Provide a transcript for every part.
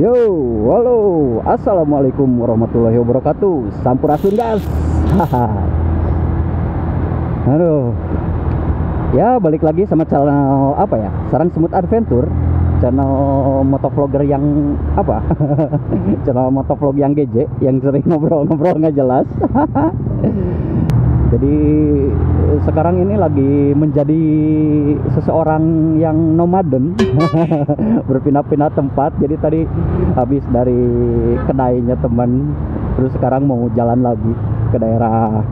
Yo, halo, assalamualaikum warahmatullahi wabarakatuh. Sampurasun gas. Aduh, ya balik lagi sama channel apa ya? Sarang Semut Adventure, channel motovlogger yang apa? Channel motovlog yang GJ, yang sering ngobrol-ngobrol nggak jelas. Jadi sekarang ini lagi menjadi seseorang yang nomaden. Berpindah-pindah tempat. Jadi tadi habis dari kedainya teman, terus sekarang mau jalan lagi ke daerah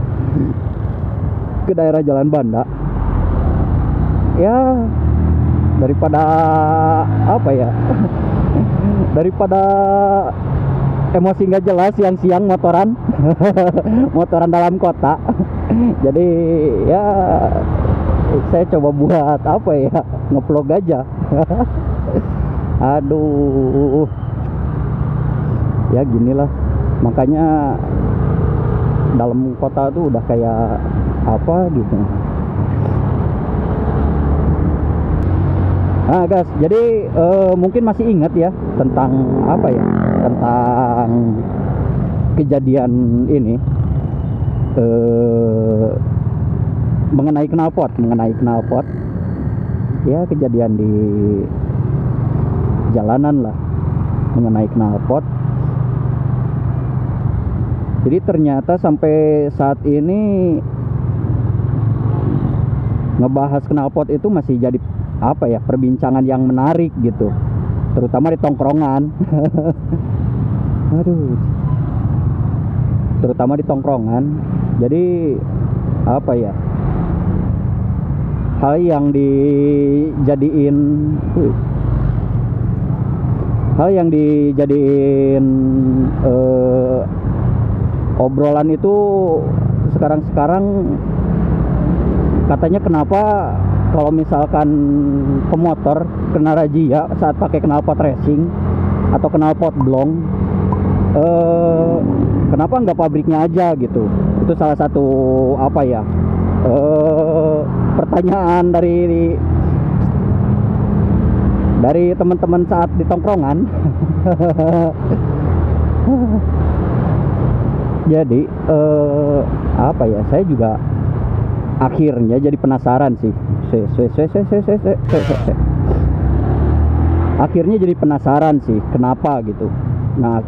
Jalan Banda. Ya daripada apa ya, daripada emosi nggak jelas siang-siang motoran motoran dalam kota. Jadi ya saya coba buat apa ya, ngevlog aja. Aduh, ya ginilah, makanya dalam kota tuh udah kayak apa gitu. Nah guys, jadi mungkin masih ingat ya tentang apa ya, tentang kejadian ini, mengenai knalpot ya, kejadian di jalanan lah mengenai knalpot. Jadi ternyata sampai saat ini ngebahas knalpot itu masih jadi apa ya, perbincangan yang menarik gitu, terutama di tongkrongan. Aduh, terutama di tongkrongan. Jadi apa ya, hal yang dijadiin obrolan itu sekarang katanya, kenapa kalau misalkan pemotor kena razia saat pakai knalpot racing atau knalpot blong, kenapa nggak pabriknya aja gitu. Itu salah satu apa ya, pertanyaan dari teman-teman saat di tongkrongan. Jadi apa ya, saya juga akhirnya jadi penasaran sih. Akhirnya jadi penasaran sih, kenapa gitu. Nah,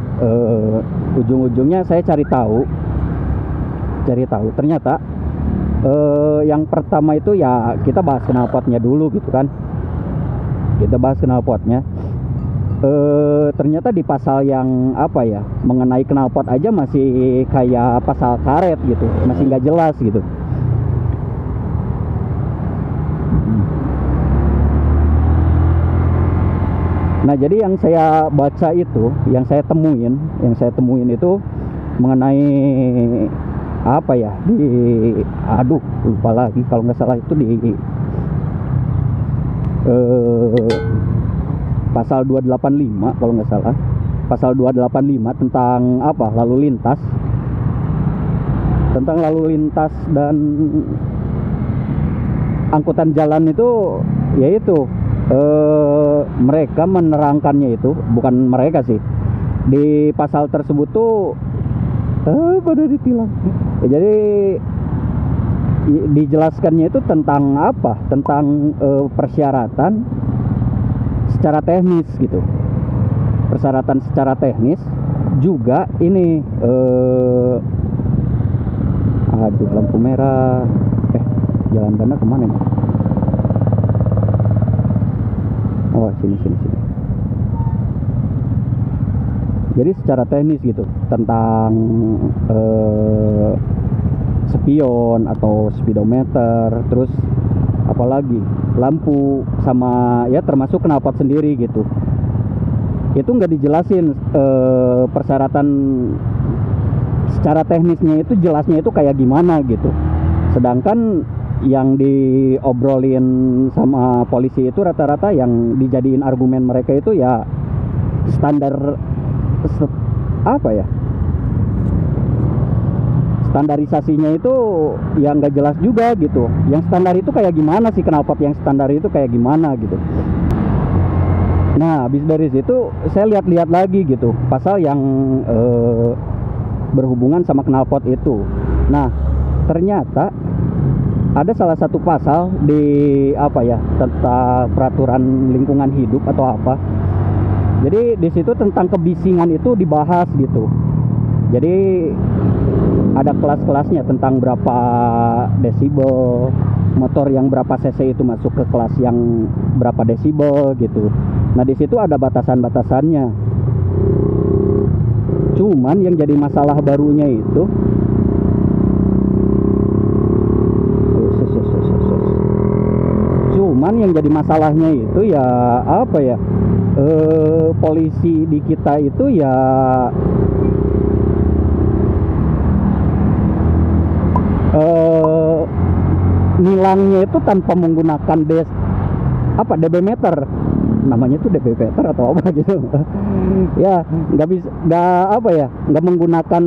ujung-ujungnya saya cari tahu. Ternyata yang pertama itu ya, kita bahas knalpotnya dulu gitu kan. Ternyata di pasal yang apa ya, mengenai knalpot aja masih kayak pasal karet gitu, masih nggak jelas gitu. Nah, jadi yang saya baca itu, yang saya temuin itu mengenai apa ya, lupa lagi, kalau nggak salah itu di pasal 285 kalau nggak salah, pasal 285 tentang apa, lalu lintas dan angkutan jalan itu, yaitu mereka menerangkannya itu, bukan mereka sih, di pasal tersebut tuh pada ditilang ya. Jadi dijelaskannya itu tentang apa, tentang persyaratan secara teknis gitu, persyaratan secara teknis juga ini. Lampu merah, Jalan Banda kemana nih? Oh, sini. Jadi secara teknis gitu, tentang spion atau speedometer, terus apalagi lampu, sama ya termasuk knalpot sendiri gitu. Itu nggak dijelasin persyaratan secara teknisnya itu, jelasnya itu kayak gimana gitu. Sedangkan yang diobrolin sama polisi itu rata-rata yang dijadiin argumen mereka itu ya standarisasinya itu yang nggak jelas juga gitu. Yang standar itu kayak gimana sih, knalpot yang standar itu kayak gimana gitu. Nah, habis dari situ saya lihat-lihat lagi gitu pasal yang berhubungan sama knalpot itu. Nah, ternyata ada salah satu pasal di apa ya, tentang peraturan lingkungan hidup atau apa. Jadi di situ tentang kebisingan itu dibahas gitu. Jadi ada kelas-kelasnya tentang berapa desibel, motor yang berapa cc itu masuk ke kelas yang berapa desibel gitu. Nah, di situ ada batasan-batasannya. Cuman yang jadi masalah barunya itu yang jadi masalahnya itu ya apa ya, polisi di kita itu ya nilangnya itu tanpa menggunakan dB meter, namanya itu dB meter atau apa gitu. Ya nggak menggunakan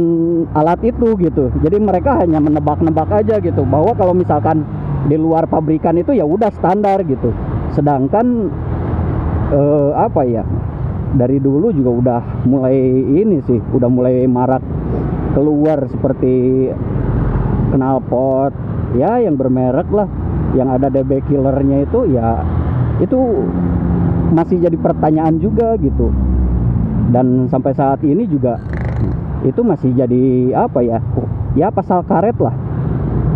alat itu gitu. Jadi mereka hanya menebak-nebak aja gitu bahwa kalau misalkan di luar pabrikan itu ya udah standar gitu. Sedangkan dari dulu juga udah mulai marak keluar seperti knalpot ya yang bermerek lah, yang ada DB killernya itu ya, itu masih jadi pertanyaan juga gitu. Dan sampai saat ini juga itu masih jadi pasal karet lah,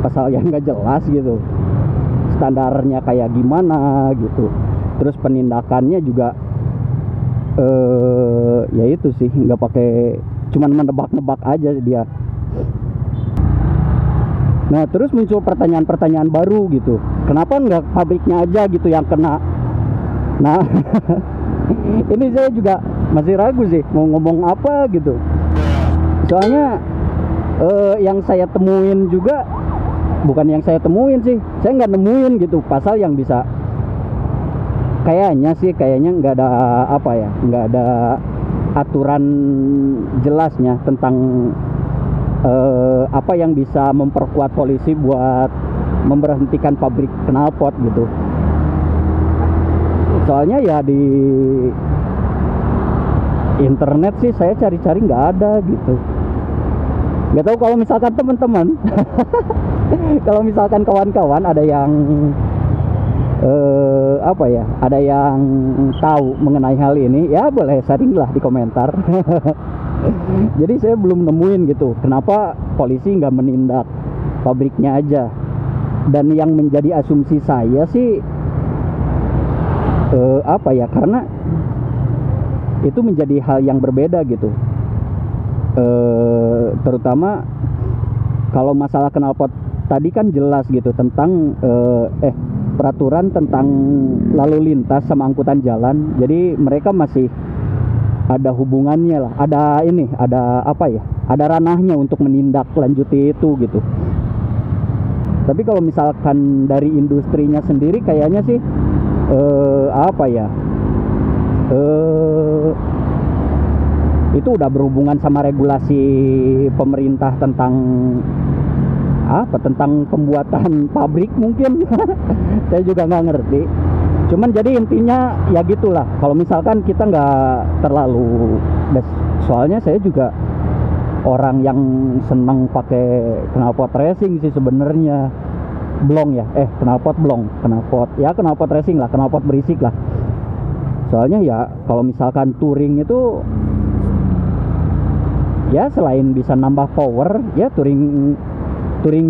pasal yang nggak jelas gitu, standarnya kayak gimana gitu. Terus penindakannya juga ya itu sih, nggak pakai, cuman menebak-nebak aja dia. Nah, terus muncul pertanyaan-pertanyaan baru gitu, kenapa nggak pabriknya aja gitu yang kena. Nah ini saya juga masih ragu sih mau ngomong apa gitu. Soalnya yang saya temuin juga, bukan yang saya temuin sih, saya nggak nemuin gitu pasal yang bisa, kayaknya nggak ada nggak ada aturan jelasnya tentang apa yang bisa memperkuat polisi buat memberhentikan pabrik knalpot gitu. Soalnya ya di internet sih saya cari-cari nggak ada gitu. Nggak tahu kalau misalkan teman-teman kalau misalkan kawan-kawan ada yang ada yang tahu mengenai hal ini, ya boleh sharing lah di komentar. Jadi saya belum nemuin gitu kenapa polisi nggak menindak pabriknya aja. Dan yang menjadi asumsi saya sih karena itu menjadi hal yang berbeda gitu. Terutama kalau masalah knalpot tadi kan jelas gitu tentang peraturan tentang lalu lintas sama angkutan jalan. Jadi mereka masih ada hubungannya lah, ada ranahnya untuk menindaklanjuti itu gitu. Tapi kalau misalkan dari industrinya sendiri kayaknya sih itu udah berhubungan sama regulasi pemerintah tentang pembuatan pabrik mungkin. Saya juga nggak ngerti. Cuman jadi intinya ya gitulah. Kalau misalkan kita nggak terlalu, soalnya saya juga orang yang senang pakai knalpot racing sih sebenarnya. Knalpot racing lah, knalpot berisik lah. Soalnya ya kalau misalkan touring itu ya selain bisa nambah power, ya touring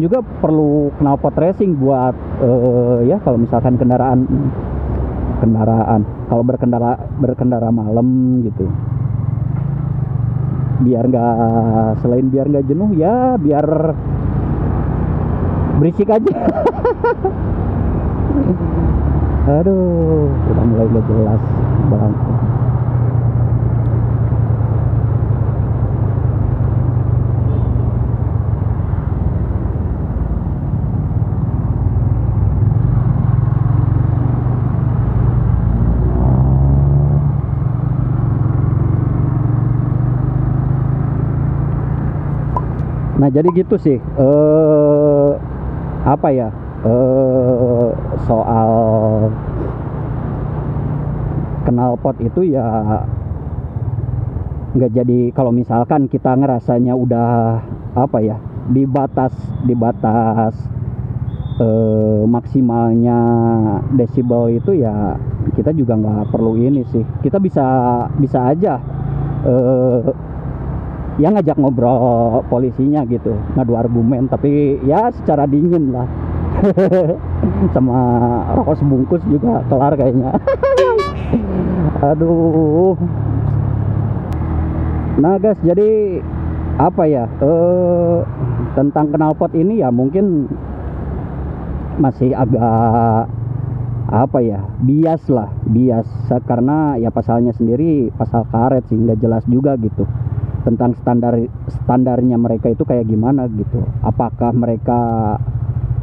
juga perlu knalpot racing buat kalau misalkan kendaraan kalau berkendara malam gitu, selain biar nggak jenuh ya biar berisik aja. Aduh, udah mulai gak jelas bang. Nah jadi gitu sih soal knalpot itu ya nggak jadi, kalau misalkan kita ngerasanya udah apa ya, di batas maksimalnya desibel itu ya kita juga nggak perlu ini sih, kita bisa aja ya ngajak ngobrol polisinya gitu, ngadu argumen, tapi ya secara dingin lah. Sama rokok sebungkus juga kelar kayaknya. Aduh. Nah guys, jadi apa ya, tentang knalpot ini ya mungkin masih agak apa ya, bias karena ya pasalnya sendiri pasal karet sih, nggak jelas juga gitu tentang standarnya mereka itu kayak gimana gitu. Apakah mereka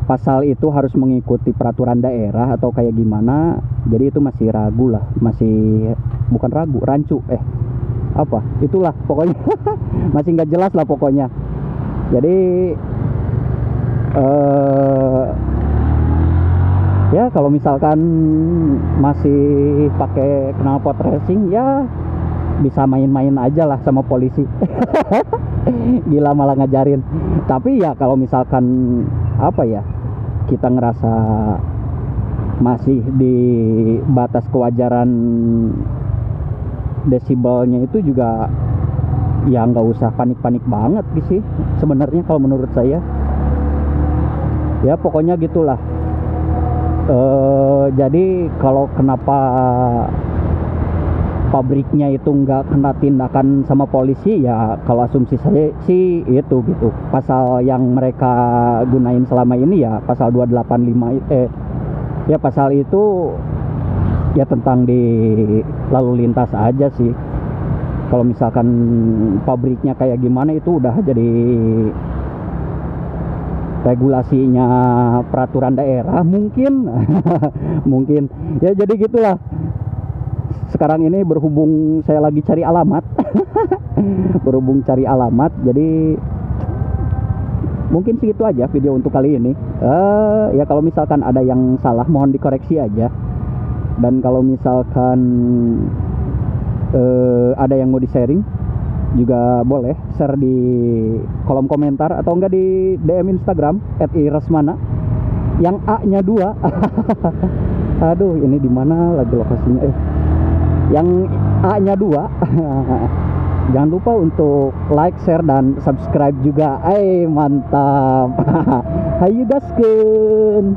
pasal itu harus mengikuti peraturan daerah atau kayak gimana, jadi itu masih ragu lah, masih bukan ragu, rancu apa itulah pokoknya. Masih nggak jelas lah pokoknya. Jadi ya kalau misalkan masih pakai knalpot racing ya bisa main-main aja lah sama polisi. Gila, malah ngajarin. Tapi ya kalau misalkan apa ya, kita ngerasa masih di batas kewajaran desibelnya itu juga ya nggak usah panik-panik banget sih sebenarnya kalau menurut saya. Ya pokoknya gitulah. Jadi kalau kenapa pabriknya itu nggak kena tindakan sama polisi, ya kalau asumsi saya sih itu gitu, pasal yang mereka gunain selama ini ya pasal 285 ya pasal itu ya tentang di lalu lintas aja sih. Kalau misalkan pabriknya kayak gimana itu udah jadi regulasinya peraturan daerah mungkin. Mungkin ya, jadi gitulah. Sekarang ini berhubung saya lagi cari alamat. Berhubung cari alamat, jadi mungkin segitu aja video untuk kali ini. Ya kalau misalkan ada yang salah mohon dikoreksi aja. Dan kalau misalkan ada yang mau di sharing juga boleh share di kolom komentar atau enggak di DM Instagram @irasmana yang A-nya 2. Aduh, ini di mana lagi lokasinya? Yang A-nya 2. Jangan lupa untuk like, share dan subscribe juga. Mantap. Hayu gaskeun.